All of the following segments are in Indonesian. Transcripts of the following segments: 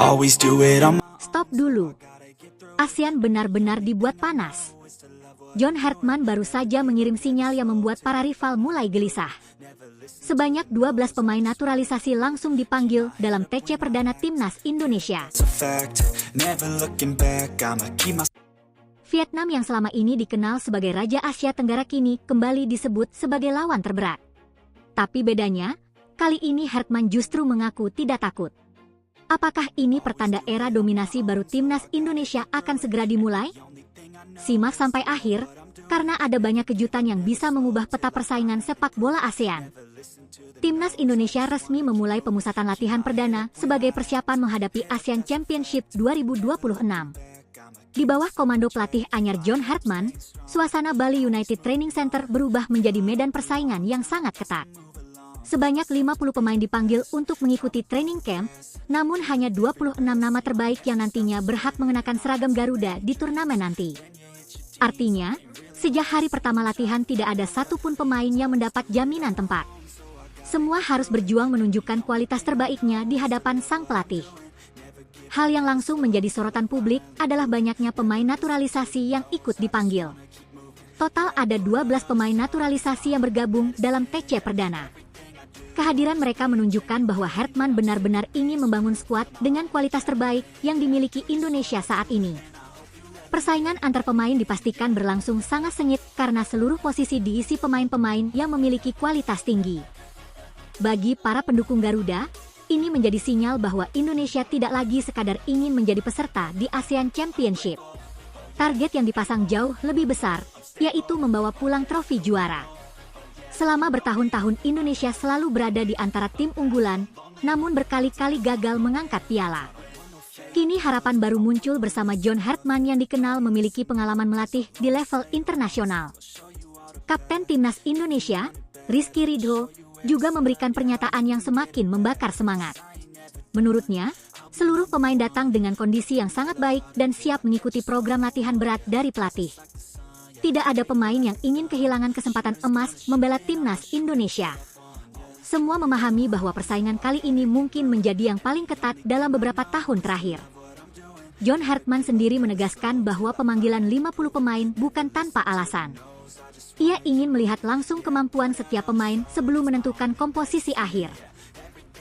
always do it on my Stop dulu. ASEAN benar-benar dibuat panas. John Hartman baru saja mengirim sinyal yang membuat para rival mulai gelisah. Sebanyak 12 pemain naturalisasi langsung dipanggil dalam TC perdana Timnas Indonesia. fact. Never looking back, I'ma keep my Vietnam yang selama ini dikenal sebagai Raja Asia Tenggara kini kembali disebut sebagai lawan terberat. Tapi bedanya, kali ini Hartman justru mengaku tidak takut. Apakah ini pertanda era dominasi baru Timnas Indonesia akan segera dimulai? Simak sampai akhir, karena ada banyak kejutan yang bisa mengubah peta persaingan sepak bola ASEAN. Timnas Indonesia resmi memulai pemusatan latihan perdana sebagai persiapan menghadapi ASEAN Championship 2026. Di bawah komando pelatih anyar John Hartman, suasana Bali United Training Center berubah menjadi medan persaingan yang sangat ketat. Sebanyak 50 pemain dipanggil untuk mengikuti training camp, namun hanya 26 nama terbaik yang nantinya berhak mengenakan seragam Garuda di turnamen nanti. Artinya, sejak hari pertama latihan tidak ada satupun pemain yang mendapat jaminan tempat. Semua harus berjuang menunjukkan kualitas terbaiknya di hadapan sang pelatih. Hal yang langsung menjadi sorotan publik adalah banyaknya pemain naturalisasi yang ikut dipanggil. Total ada 12 pemain naturalisasi yang bergabung dalam TC perdana. Kehadiran mereka menunjukkan bahwa Hartman benar-benar ingin membangun skuad dengan kualitas terbaik yang dimiliki Indonesia saat ini. Persaingan antar pemain dipastikan berlangsung sangat sengit karena seluruh posisi diisi pemain-pemain yang memiliki kualitas tinggi. Bagi para pendukung Garuda, ini menjadi sinyal bahwa Indonesia tidak lagi sekadar ingin menjadi peserta di ASEAN Championship. Target yang dipasang jauh lebih besar, yaitu membawa pulang trofi juara. Selama bertahun-tahun Indonesia selalu berada di antara tim unggulan, namun berkali-kali gagal mengangkat piala. Kini harapan baru muncul bersama John Hartman yang dikenal memiliki pengalaman melatih di level internasional. Kapten Timnas Indonesia, Rizky Ridho, juga memberikan pernyataan yang semakin membakar semangat. Menurutnya, seluruh pemain datang dengan kondisi yang sangat baik dan siap mengikuti program latihan berat dari pelatih. Tidak ada pemain yang ingin kehilangan kesempatan emas membela Timnas Indonesia. Semua memahami bahwa persaingan kali ini mungkin menjadi yang paling ketat dalam beberapa tahun terakhir. John Hartman sendiri menegaskan bahwa pemanggilan 50 pemain bukan tanpa alasan. Ia ingin melihat langsung kemampuan setiap pemain sebelum menentukan komposisi akhir.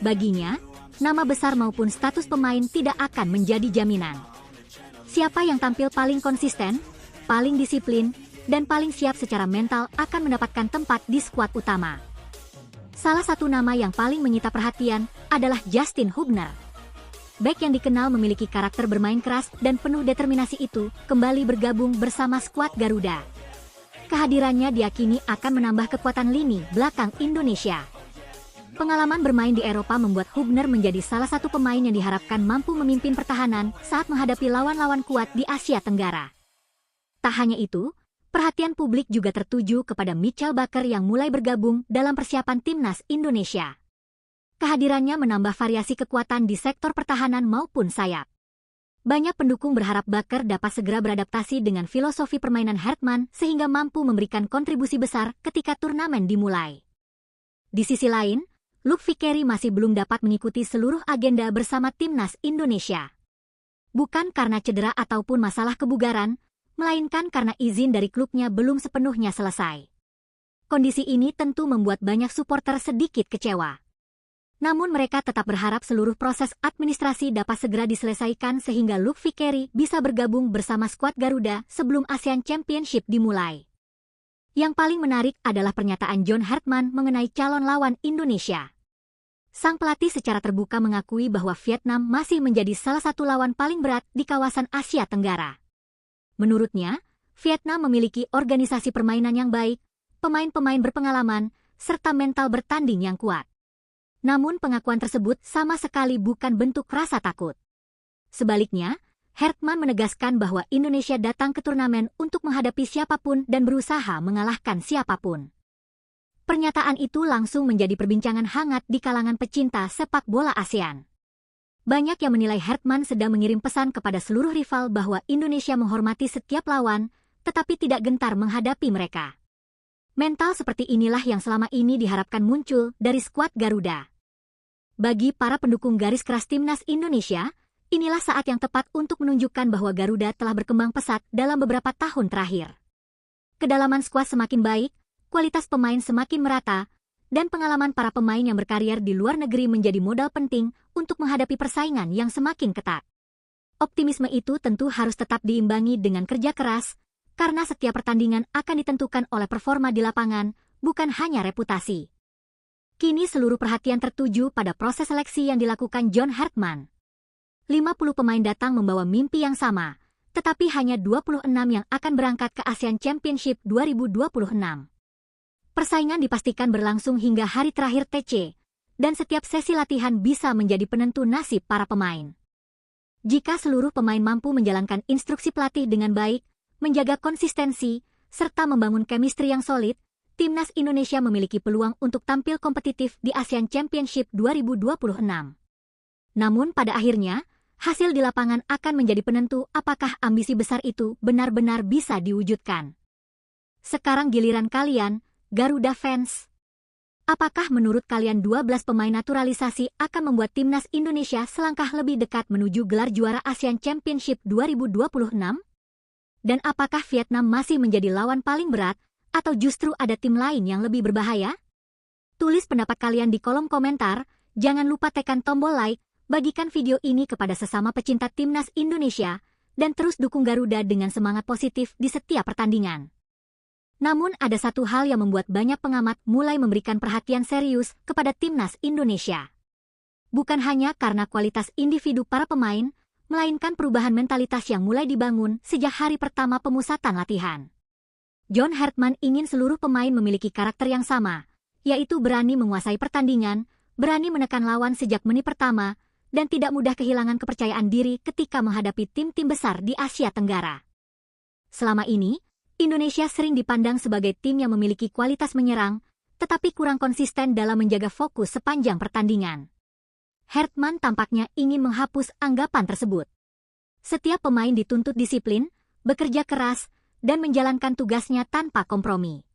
Baginya, nama besar maupun status pemain tidak akan menjadi jaminan. Siapa yang tampil paling konsisten, paling disiplin, dan paling siap secara mental akan mendapatkan tempat di skuad utama. Salah satu nama yang paling menyita perhatian adalah Justin Hubner. Bek yang dikenal memiliki karakter bermain keras dan penuh determinasi itu kembali bergabung bersama skuad Garuda. Kehadirannya diyakini akan menambah kekuatan lini belakang Indonesia. Pengalaman bermain di Eropa membuat Hubner menjadi salah satu pemain yang diharapkan mampu memimpin pertahanan saat menghadapi lawan-lawan kuat di Asia Tenggara. Tak hanya itu, perhatian publik juga tertuju kepada Mitchell Baker yang mulai bergabung dalam persiapan Timnas Indonesia. Kehadirannya menambah variasi kekuatan di sektor pertahanan maupun sayap. Banyak pendukung berharap Baker dapat segera beradaptasi dengan filosofi permainan Hartman sehingga mampu memberikan kontribusi besar ketika turnamen dimulai. Di sisi lain, Luke Vickery masih belum dapat mengikuti seluruh agenda bersama Timnas Indonesia. Bukan karena cedera ataupun masalah kebugaran, melainkan karena izin dari klubnya belum sepenuhnya selesai. Kondisi ini tentu membuat banyak supporter sedikit kecewa. Namun mereka tetap berharap seluruh proses administrasi dapat segera diselesaikan sehingga Luke Vickery bisa bergabung bersama skuad Garuda sebelum ASEAN Championship dimulai. Yang paling menarik adalah pernyataan John Hartman mengenai calon lawan Indonesia. Sang pelatih secara terbuka mengakui bahwa Vietnam masih menjadi salah satu lawan paling berat di kawasan Asia Tenggara. Menurutnya, Vietnam memiliki organisasi permainan yang baik, pemain-pemain berpengalaman, serta mental bertanding yang kuat. Namun pengakuan tersebut sama sekali bukan bentuk rasa takut. Sebaliknya, Hartman menegaskan bahwa Indonesia datang ke turnamen untuk menghadapi siapapun dan berusaha mengalahkan siapapun. Pernyataan itu langsung menjadi perbincangan hangat di kalangan pecinta sepak bola ASEAN. Banyak yang menilai Hartman sedang mengirim pesan kepada seluruh rival bahwa Indonesia menghormati setiap lawan, tetapi tidak gentar menghadapi mereka. Mental seperti inilah yang selama ini diharapkan muncul dari skuad Garuda. Bagi para pendukung garis keras Timnas Indonesia, inilah saat yang tepat untuk menunjukkan bahwa Garuda telah berkembang pesat dalam beberapa tahun terakhir. Kedalaman skuad semakin baik, kualitas pemain semakin merata, dan pengalaman para pemain yang berkarier di luar negeri menjadi modal penting untuk menghadapi persaingan yang semakin ketat. Optimisme itu tentu harus tetap diimbangi dengan kerja keras, karena setiap pertandingan akan ditentukan oleh performa di lapangan, bukan hanya reputasi. Kini seluruh perhatian tertuju pada proses seleksi yang dilakukan John Hartman. 50 pemain datang membawa mimpi yang sama, tetapi hanya 26 yang akan berangkat ke Asian Championship 2026. Persaingan dipastikan berlangsung hingga hari terakhir TC, dan setiap sesi latihan bisa menjadi penentu nasib para pemain. Jika seluruh pemain mampu menjalankan instruksi pelatih dengan baik, menjaga konsistensi, serta membangun chemistry yang solid, timnas Indonesia memiliki peluang untuk tampil kompetitif di Asian Championship 2026. Namun pada akhirnya, hasil di lapangan akan menjadi penentu apakah ambisi besar itu benar-benar bisa diwujudkan. Sekarang giliran kalian, Garuda fans. Apakah menurut kalian 12 pemain naturalisasi akan membuat timnas Indonesia selangkah lebih dekat menuju gelar juara Asian Championship 2026? Dan apakah Vietnam masih menjadi lawan paling berat, atau justru ada tim lain yang lebih berbahaya? Tulis pendapat kalian di kolom komentar, jangan lupa tekan tombol like, bagikan video ini kepada sesama pecinta timnas Indonesia, dan terus dukung Garuda dengan semangat positif di setiap pertandingan. Namun ada satu hal yang membuat banyak pengamat mulai memberikan perhatian serius kepada timnas Indonesia. Bukan hanya karena kualitas individu para pemain, melainkan perubahan mentalitas yang mulai dibangun sejak hari pertama pemusatan latihan. John Hartman ingin seluruh pemain memiliki karakter yang sama, yaitu berani menguasai pertandingan, berani menekan lawan sejak menit pertama, dan tidak mudah kehilangan kepercayaan diri ketika menghadapi tim-tim besar di Asia Tenggara. Selama ini, Indonesia sering dipandang sebagai tim yang memiliki kualitas menyerang, tetapi kurang konsisten dalam menjaga fokus sepanjang pertandingan. Hartman tampaknya ingin menghapus anggapan tersebut. Setiap pemain dituntut disiplin, bekerja keras, dan menjalankan tugasnya tanpa kompromi.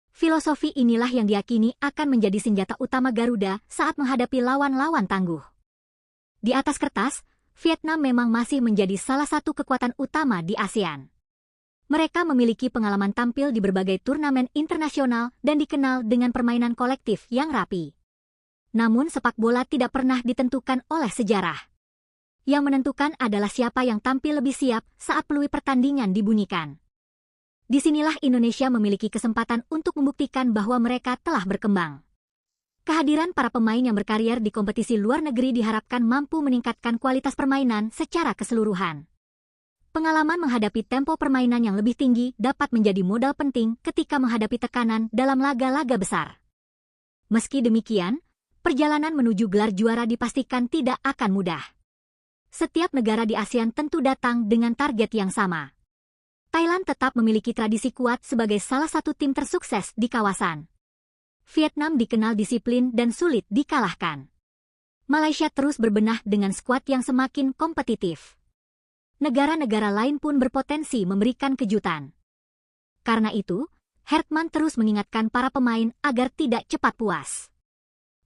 Filosofi inilah yang diyakini akan menjadi senjata utama Garuda saat menghadapi lawan-lawan tangguh. Di atas kertas, Vietnam memang masih menjadi salah satu kekuatan utama di ASEAN. Mereka memiliki pengalaman tampil di berbagai turnamen internasional dan dikenal dengan permainan kolektif yang rapi. Namun sepak bola tidak pernah ditentukan oleh sejarah. Yang menentukan adalah siapa yang tampil lebih siap saat peluit pertandingan dibunyikan. Disinilah Indonesia memiliki kesempatan untuk membuktikan bahwa mereka telah berkembang. Kehadiran para pemain yang berkarier di kompetisi luar negeri diharapkan mampu meningkatkan kualitas permainan secara keseluruhan. Pengalaman menghadapi tempo permainan yang lebih tinggi dapat menjadi modal penting ketika menghadapi tekanan dalam laga-laga besar. Meski demikian, perjalanan menuju gelar juara dipastikan tidak akan mudah. Setiap negara di ASEAN tentu datang dengan target yang sama. Thailand tetap memiliki tradisi kuat sebagai salah satu tim tersukses di kawasan. Vietnam dikenal disiplin dan sulit dikalahkan. Malaysia terus berbenah dengan skuad yang semakin kompetitif. Negara-negara lain pun berpotensi memberikan kejutan. Karena itu, Hartman terus mengingatkan para pemain agar tidak cepat puas.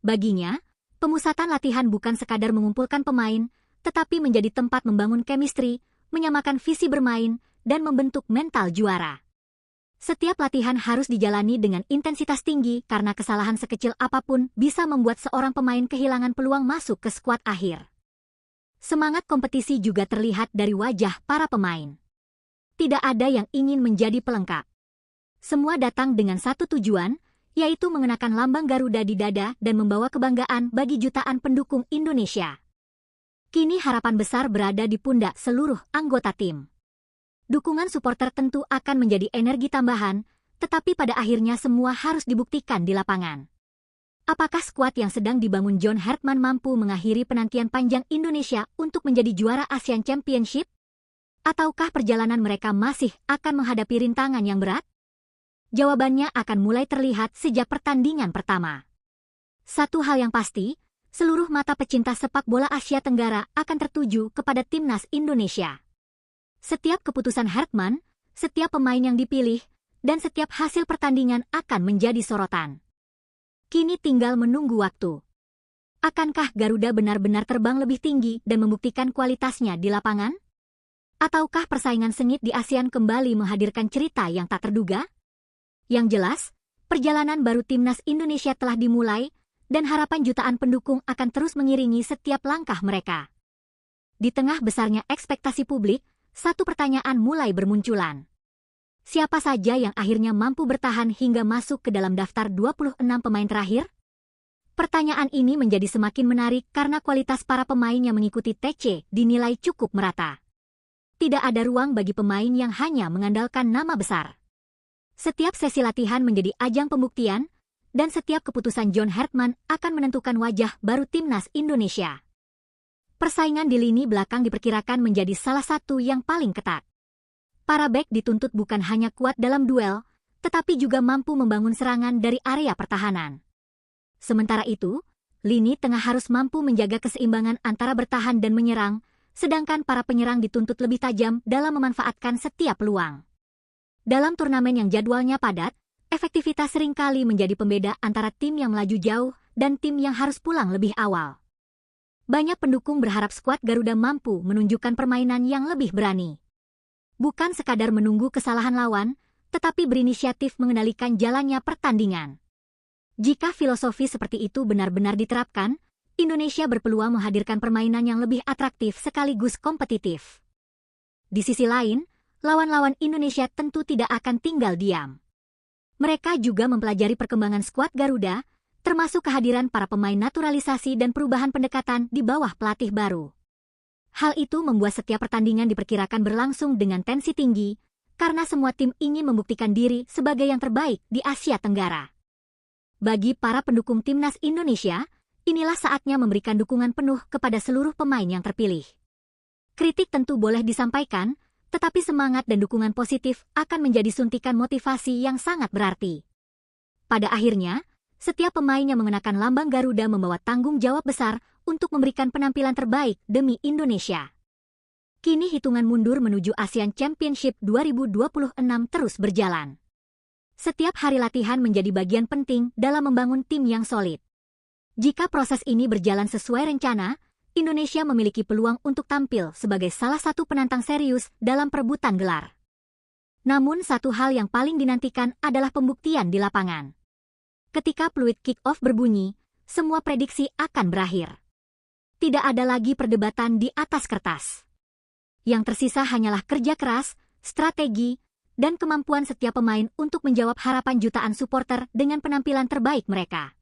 Baginya, pemusatan latihan bukan sekadar mengumpulkan pemain, tetapi menjadi tempat membangun chemistry, menyamakan visi bermain, dan membentuk mental juara. Setiap latihan harus dijalani dengan intensitas tinggi karena kesalahan sekecil apapun bisa membuat seorang pemain kehilangan peluang masuk ke skuad akhir. Semangat kompetisi juga terlihat dari wajah para pemain. Tidak ada yang ingin menjadi pelengkap. Semua datang dengan satu tujuan, yaitu mengenakan lambang Garuda di dada dan membawa kebanggaan bagi jutaan pendukung Indonesia. Kini harapan besar berada di pundak seluruh anggota tim. Dukungan supporter tentu akan menjadi energi tambahan, tetapi pada akhirnya semua harus dibuktikan di lapangan. Apakah skuad yang sedang dibangun John Hartman mampu mengakhiri penantian panjang Indonesia untuk menjadi juara Asian Championship? Ataukah perjalanan mereka masih akan menghadapi rintangan yang berat? Jawabannya akan mulai terlihat sejak pertandingan pertama. Satu hal yang pasti, seluruh mata pecinta sepak bola Asia Tenggara akan tertuju kepada timnas Indonesia. Setiap keputusan Hartman, setiap pemain yang dipilih, dan setiap hasil pertandingan akan menjadi sorotan. Kini tinggal menunggu waktu. Akankah Garuda benar-benar terbang lebih tinggi dan membuktikan kualitasnya di lapangan? Ataukah persaingan sengit di ASEAN kembali menghadirkan cerita yang tak terduga? Yang jelas, perjalanan baru timnas Indonesia telah dimulai dan harapan jutaan pendukung akan terus mengiringi setiap langkah mereka. Di tengah besarnya ekspektasi publik, satu pertanyaan mulai bermunculan. Siapa saja yang akhirnya mampu bertahan hingga masuk ke dalam daftar 26 pemain terakhir? Pertanyaan ini menjadi semakin menarik karena kualitas para pemain yang mengikuti TC dinilai cukup merata. Tidak ada ruang bagi pemain yang hanya mengandalkan nama besar. Setiap sesi latihan menjadi ajang pembuktian, dan setiap keputusan John Hartman akan menentukan wajah baru timnas Indonesia. Persaingan di lini belakang diperkirakan menjadi salah satu yang paling ketat. Para bek dituntut bukan hanya kuat dalam duel, tetapi juga mampu membangun serangan dari area pertahanan. Sementara itu, lini tengah harus mampu menjaga keseimbangan antara bertahan dan menyerang, sedangkan para penyerang dituntut lebih tajam dalam memanfaatkan setiap peluang. Dalam turnamen yang jadwalnya padat, efektivitas seringkali menjadi pembeda antara tim yang melaju jauh dan tim yang harus pulang lebih awal. Banyak pendukung berharap skuad Garuda mampu menunjukkan permainan yang lebih berani. Bukan sekadar menunggu kesalahan lawan, tetapi berinisiatif mengendalikan jalannya pertandingan. Jika filosofi seperti itu benar-benar diterapkan, Indonesia berpeluang menghadirkan permainan yang lebih atraktif sekaligus kompetitif. Di sisi lain, lawan-lawan Indonesia tentu tidak akan tinggal diam. Mereka juga mempelajari perkembangan skuad Garuda, termasuk kehadiran para pemain naturalisasi dan perubahan pendekatan di bawah pelatih baru. Hal itu membuat setiap pertandingan diperkirakan berlangsung dengan tensi tinggi, karena semua tim ingin membuktikan diri sebagai yang terbaik di Asia Tenggara. Bagi para pendukung timnas Indonesia, inilah saatnya memberikan dukungan penuh kepada seluruh pemain yang terpilih. Kritik tentu boleh disampaikan, tetapi semangat dan dukungan positif akan menjadi suntikan motivasi yang sangat berarti. Pada akhirnya, setiap pemain yang mengenakan lambang Garuda membawa tanggung jawab besar untuk memberikan penampilan terbaik demi Indonesia. Kini hitungan mundur menuju ASEAN Championship 2026 terus berjalan. Setiap hari latihan menjadi bagian penting dalam membangun tim yang solid. Jika proses ini berjalan sesuai rencana, Indonesia memiliki peluang untuk tampil sebagai salah satu penantang serius dalam perebutan gelar. Namun satu hal yang paling dinantikan adalah pembuktian di lapangan. Ketika peluit kick-off berbunyi, semua prediksi akan berakhir. Tidak ada lagi perdebatan di atas kertas. Yang tersisa hanyalah kerja keras, strategi, dan kemampuan setiap pemain untuk menjawab harapan jutaan supporter dengan penampilan terbaik mereka.